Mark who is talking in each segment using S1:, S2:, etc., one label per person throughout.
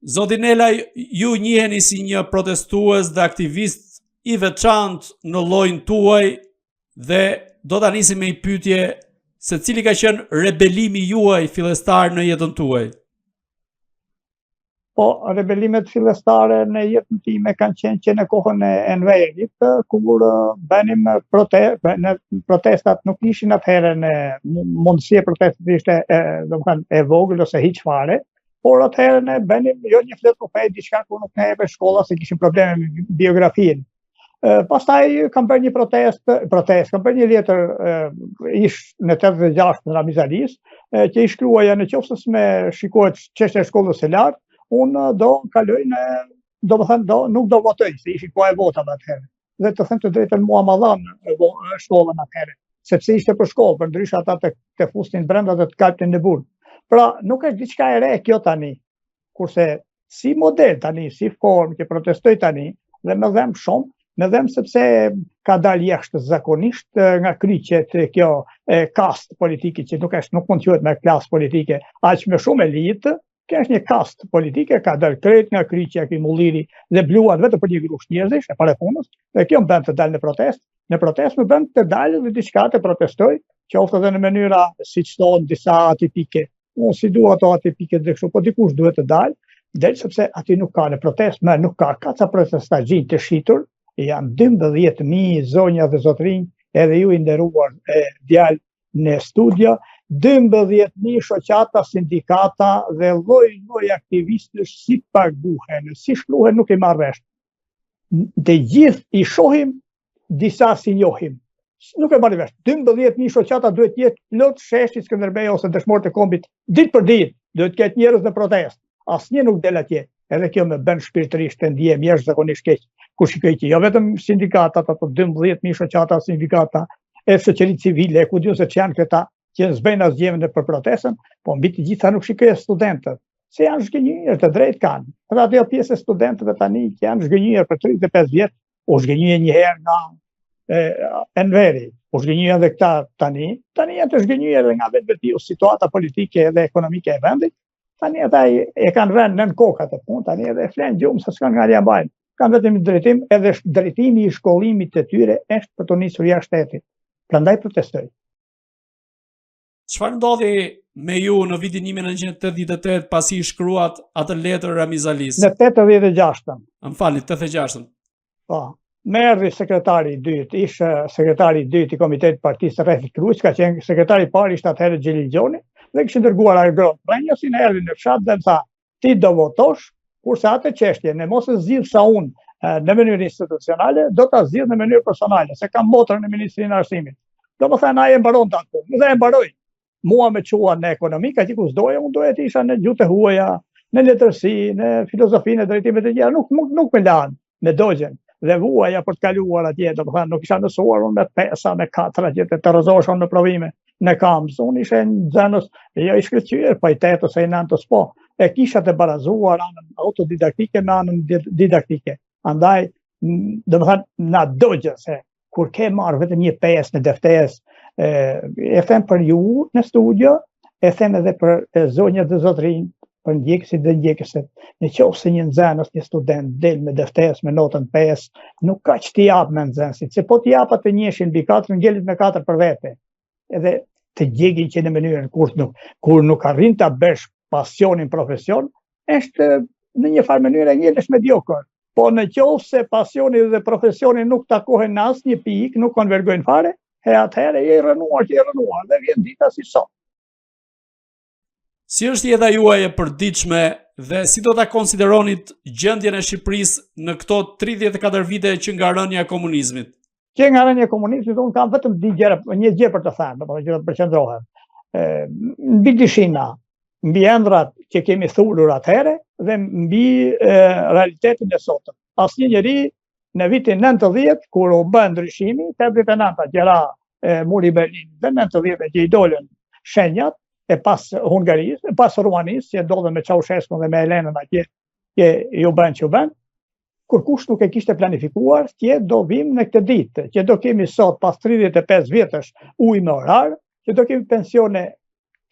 S1: Zotinela, ju njiheni si një protestues dhe aktivist i veçantë në llojin tuaj dhe do ta nisim me një pyetje se cili ka qenë rebelimi juaj fillestar në jetën tuaj?
S2: Po, rebelimet fillestare në jetën time kanë qenë që në kohën e Enverit, kur bënim protestat nuk ishin atëherë në mundësi e protestit ishte e vogël ose hiç fare, por atëherë ne bënim jo një flet për diçka ku nuk ne e shkolla se kishim probleme me biografinë. Pastaj kam bërë një protest, kam bërë një letër ish në 86 në Ramizalis, që i shkruaja në qoftë se më shikohet çështja e shkollës së lartë, unë do kaloj nuk do votoj, se ishi koha e votave atëherë. Dhe të them të drejtën mua ma dhanë shkollën atëherë, sepse ishte për shkollë, për ndryshe ata të fusnin brenda dhe të kalpnin në burg. Pra, nuk është diçka e re kjo tani, kurse si model tani, si formë që protestoj tani, dhe më dhem shumë, më dhem sepse ka dalë jashtë zakonisht nga kryqet kjo kast politike, që nuk mund të quhet me klasë politike, aq më shumë elitë, kjo është një kast politike, ka dalë krejt nga kryqja ky mulliri dhe bluat vetëm për një grup njerëzish e para punës, dhe kjo më bën të dalë në protest. Në protest më bën të dalë dhe diçka të protestoj, qoftë edhe në mënyra siç thonë disa atipike. Unë si dua ato atipike dhe kështu, po dikush duhet të dalë, del sepse aty nuk ka në protest, nuk ka ca protestagjin të shitur, janë 12.000 zonja dhe zotrinj, edhe ju i nderuar djalë në studio, 12.000 shoqata, sindikata dhe lloj aktivistësh si paguhen, si shkruhen nuk i marr vesh. Të gjithë i shohim, disa si njohim. Nuk e marr vesh. 12.000 shoqata duhet jetë plot sheshi Skënderbeu ose dëshmorët e kombit ditë për ditë, duhet ketë njerëz në protest. Asnjë nuk del atje. Edhe kjo më bën shpirtërisht të ndihem jashtëzakonisht keq. Kur shikoj që jo vetëm sindikatat, ato 12.000 shoqata sindikata, e shoqërinë civile, ku diun se ç'janë këta që s'bëjnë asgjë për protestën, po mbi të gjitha nuk shikoj studentët, se janë zhgënjyer të drejtë kanë. Edhe ajo pjesë e studentëve tani që janë zhgënjyer për 35 vjet, u zhgënjyen një herë nga Enveri, u zhgënjyen edhe këta tani janë të zhgënjyer nga vetveti situata politike dhe ekonomike e vendit. Tani ata e kanë vënë nën kokat e punë, tani edhe flen gjumë se s'kan nga ja mbajnë. Kanë vetëm drejtim, edhe drejtimi i shkollimit të tyre është për të nisur jashtë shtetit. Prandaj protestoj.
S1: Çfarë ndodhi me ju në vitin 1988 pasi i shkruat atë letër Ramizalis?
S2: Në 86-ën.
S1: Më falni, 86-ën.
S2: Po, merri sekretari i dytë, ishte sekretari i dytë i Komitetit të Partisë Rrethit Kruq, ka qenë sekretari i parë ishte atëherë Xhelil Gjoni, dhe kishte dërguar Argron Prenjosin erdhi në fshat dhe më tha, ti do votosh, kurse atë çështje ne mos e zgjidhsa unë në mënyrë institucionale, do ta zgjidh në mënyrë personale, se kam motrën e Ministrinë e Arsimit. Domethënë ai e mbaron takun, dhe e mbaroi. Mua me qua në ekonomi, ka që kusdoja, unë doja të isha në gjuhë të huaja, në letërsi, në filozofinë e drejtimit e gjera, nuk me lanë, me dogjen, dhe vuaja për të kaluar atje, do më thënë, nuk isha nësuar unë me 5, me 4, që të rëzoshon në provime, në kampës, unë ishe në zënës, jo i shkëllqyër, pa i 8 ose i 9 po, e kisha të barazuar anën autodidaktike me anën didaktike. Andaj, do më thënë, na dogjen se, kur ke marrë vetëm një 5 në deftes, e them për ju në studio, e them edhe për zonjat dhe zotrinj, për ndjekësit dhe ndjekësit. Në qoftë se një nxënës, një student del me deftes me notën 5, nuk ka që t'i jap me nxënësit, se po t'i jap atë njëshin mbi 4, ngjelit me 4 për vete. Edhe të gjegin që në mënyrën kur nuk arrin ta bësh pasionin profesion, është në një farë mënyrë ngelesh mediokër. Po në qoftë se pasioni dhe profesioni nuk takohen në asnjë pikë, nuk konvergojnë fare, atëherë je rënuar dhe vjen dita si sot.
S1: Si është jeta juaj e përditshme dhe si do ta konsideronit gjendjen e Shqipërisë në këto 34 vite që nga rënja e komunizmit?
S2: Që nga rënja e komunizmit unë kam vetëm një gjë për të thënë, domethënë që të përqendrohem. Mbi dishina, mbi ëndrat që kemi thulur atëherë dhe mbi realitetin e sotëm. Asnjë njeri në vitin 90, kur u bë ndryshimi, 89 gjera muri Berlin dhe 90 që i dolën shenjat e pas Hungarisë, e pas Rumanisë, që ndodhen me Ceaușescu dhe me Elenën atje, që ju bën që u bën, kur kush nuk e kishte planifikuar, që do vim në këtë ditë, që do kemi sot pas 35 vjetësh ujë me orar, që do kemi pensione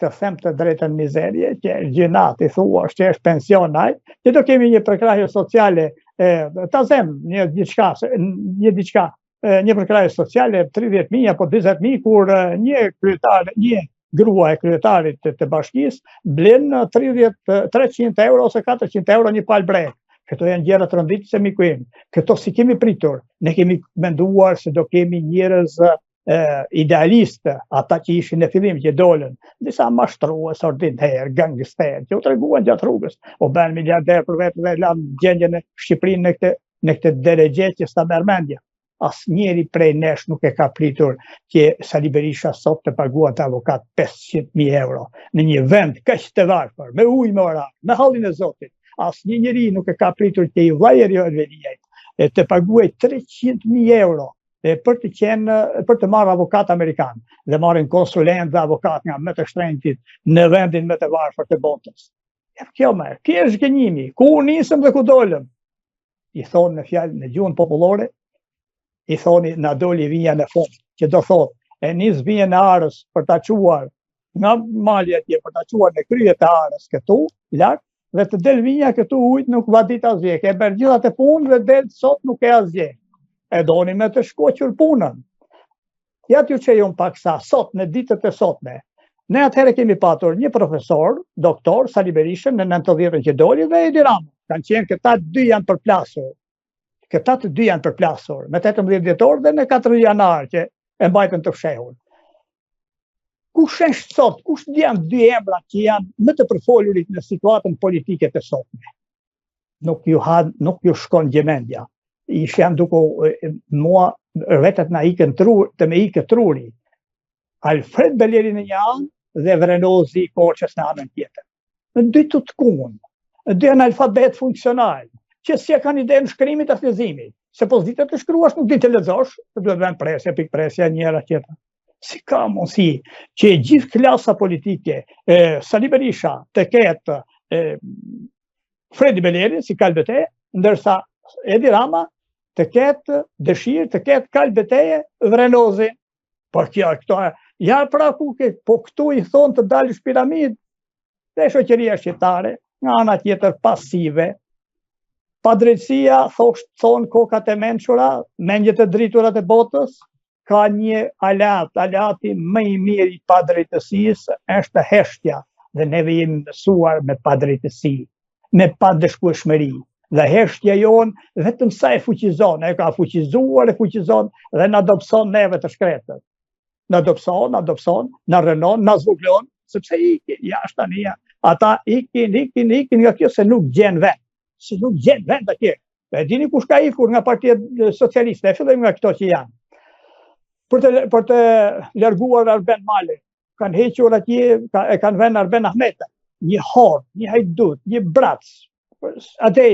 S2: të them të drejtën mizerje, që gjinat I thua, që është pensionaj, që do kemi një përkrahje sociale, ta zem një përkrahje sociale 30.000 apo 20.000, kur një grua e kryetarit të bashkisë blen 300 euro ose 400 euro një palë brek. Këto janë gjëra të rënditshme miku im. Këto si kemi pritur. Ne kemi menduar se do kemi njerëz idealistë, ata që ishin në fillim që dolën, disa mashtrues, ordiner, gangster, që u treguan gjatë rrugës, o bën miliarder për vetë dhe lanë gjendjen e Shqipërinë në këtë deregje që s'ta merr mendje. Asnjëri prej nesh nuk e ka pritur që Sali Berisha sot të paguat avokat 500.000 euro në një vend kaq të varfër, me ujë me orë, me hallin e Zotit. Asnjë njeri nuk e ka pritur që I vllai Erveliaj të paguaj 300.000 euro për të marrë avokat amerikan dhe marrin konsulent dhe avokat nga më të shtrenjtit në vendin më të varfër të botës. Kjo është gënjimi. Ku nisëm dhe ku dolëm? I thonë në fjalë në gjuhën popullore, I thoni na doli vinja në fund, që do thotë e nis vinjën e Arës për ta çuar nga mali atje, për ta çuar në krye të Arës këtu, lart, dhe të del vinja këtu ujt nuk vadit asgjë. Ke bërë gjithat e punë dhe del sot nuk e asgjë. E doni me të shkoqur punën. Ja t'ju çejon pak sa sot në ditët e sotme. Ne atëherë kemi patur një profesor, doktor Sali Berishën në 90-ën që doli dhe Edi Rama. Kanë qenë këta dy janë përplasur. Këta të dy janë përplasur, me 18 dhjetor dhe në 4 janar që e mbajtën të fshehur. Kush është sot, kush janë dy emra që janë më të përfolurit në situatën politike të sotme? Nuk ju shkon gjemendja. Janë duke mua vetet na ikën të me ikë truri. Alfred Beleri në një anë dhe Vrenozi Korçës në anën tjetër. Në dy të tkun, dy analfabet funksional, që si e kanë ide në shkrimit as leximit, se po s'di të shkruash nuk di të lexosh, të duhet vend presja, pikpresja njëra tjetër. Si ka mundësi që gjithë klasa politike, Sali Berisha të ketë Fredi Beleri si kalbete, ndërsa Edi Rama të ketë dëshirë, të ketë kalbeteje Vrenozi. Po këto ja pra ku po këtu I thonë të dalësh piramid dhe shoqëria shqiptare, nga ana tjetër pasive. Padrejtësia, thonë kokat e mençura, mendjet e driturat e botës, ka një alati më I mirë I padrejtësisë është heshtja, dhe neve jemi mësuar me padrejtësi, me padëshkueshmëri. Dhe heshtja jonë vetëm sa e fuqizon, e ka fuqizuar, dhe na dobëson neve të shkretët. Na dobëson, na rënon, na zbuklon, sepse ikin jashtë tani. Ata ikin nga kjo se nuk gjen vend. Se nuk gjen vend atje. E dini kush ka ikur nga Partia Socialiste, e fillojmë nga këto që janë. Për të larguar Arben Male, kanë hequr atje, e kanë vënë Arben Ahmeta, një hor, një hajdut, një brac, atë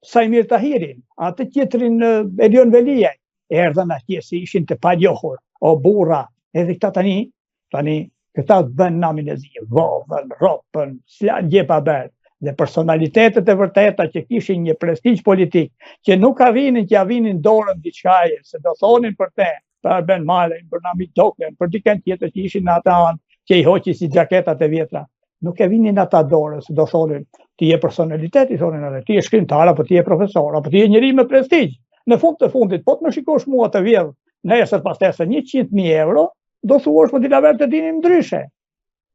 S2: Sajmir Tahirin, atë tjetrin Elion Veliaj, erdhën atje se ishin të paljohur, o burra, edhe këta tani këta bën namin e zi, vodhën, ropën, s'lan gje pa bërë. Dhe personalitetet e vërteta që kishin një prestigj politik, që nuk avinin që avinin dorën diçkaje, se do thonin për te, për Arben Malen, për Namit Tokën, për dikën tjetër që ishin në ata anë, që I hoqi si gjaketat e vjetra. Nuk e vinin ata dorën, se do thonin, ti je personalitet, I thonin edhe, ti je shkrimtar, apo ti je profesor, apo ti je njeri me prestigj. Në fund të fundit, po të më shikosh mua të vjedh, nesër pas tesë 100.000 euro, do thuash po ti la vetë të dinim ndryshe.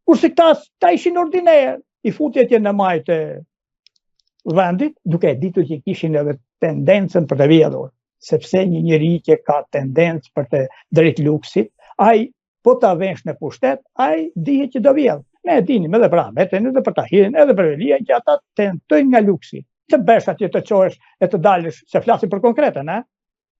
S2: Kurse ta ishin ordiner, I futi atje në majtë e vendit, duke ditur që kishin edhe tendencën për të vjedhur, sepse një njeri që ka tendencë për të drejt luksit, ai po ta vensh në pushtet, ai dihet që do vjedh. Ne e dinim edhe për Ahmetin, edhe për Tahirin, edhe për Veliajn që ata tentojnë nga luksi. Të bësh atje të çohesh e të dalësh, se flasim për konkrete, ne?